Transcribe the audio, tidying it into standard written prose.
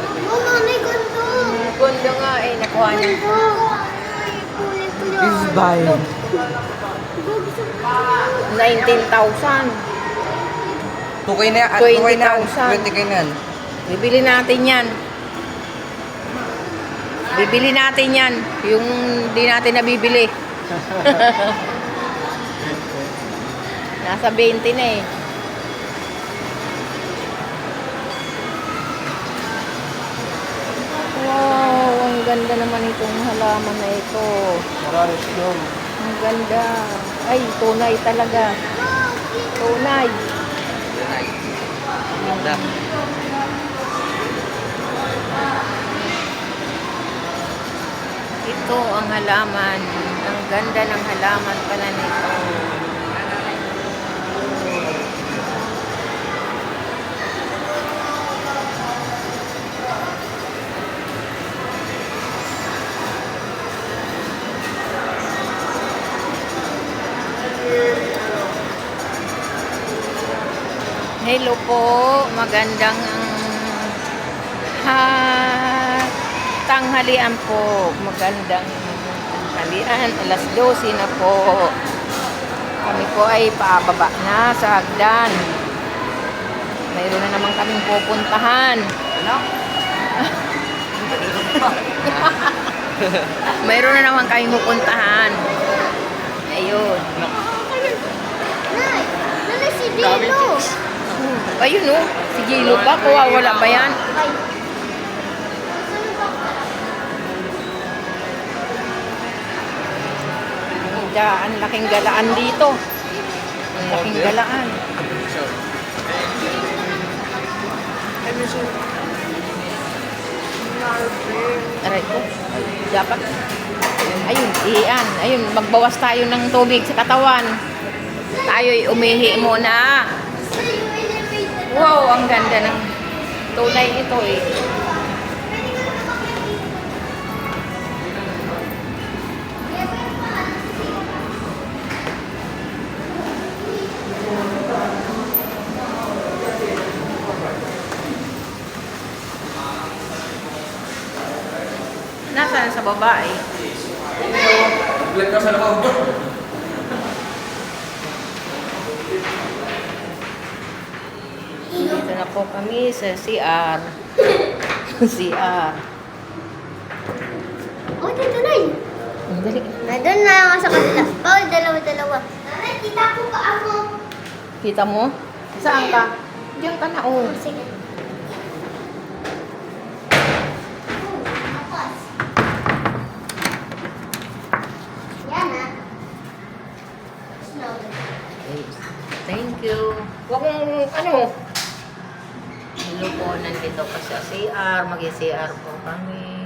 Oo, nanay, ganito. Gondo nga eh, nakuha niya. Ganito. Kulit ko yan. This is buying. Gusto ko. 19,000. 2K na yan. 2K na yan. 20,000. 20K na yan. Bibili natin yan. Bibili natin yan. Yung di natin nabibili. Nasa 20 na eh. Wow, ang ganda naman itong halaman na ito. Mararis yung. Ang ganda. Ay, tunay talaga. Tunay. Ganda. Ito ang halaman. Ang ganda ng halaman pala nito. Hello po, magandang tanghalian po. Magandang tanghalian, alas 12 na po. Kami po ay paababa na sa hagdan. Mayroon na naman kaming pupuntahan. Ano? Mayroon na naman kaming pupuntahan. Ayun. Nay, nanay si Dino. Ayun oh, si Gilo ba? Wala ba yan? Ay. Ang laking galaan dito. Ang laking galaan. Aray ko. Dapat. Ayun, iyan. Ayun, magbawas tayo ng tubig sa katawan. Tayo'y umihi muna. Wow, ang ganda ng tunay ito eh. Nasaan sa babae? Vlog ka sa loob. Dito na po kami sa CR. CR. Oh, dito, Nay. Dali. Nandun na ako sa kanila. Paul, dalawa-dalawa. Nanay, kita ko pa ako. Kita mo? Saan ka? Diyan ka na oh. Sige. Yan ah. Snow. Thank you. Huwag mong ano. Hello po, nandito pa sa CR. Mag-CR po kami.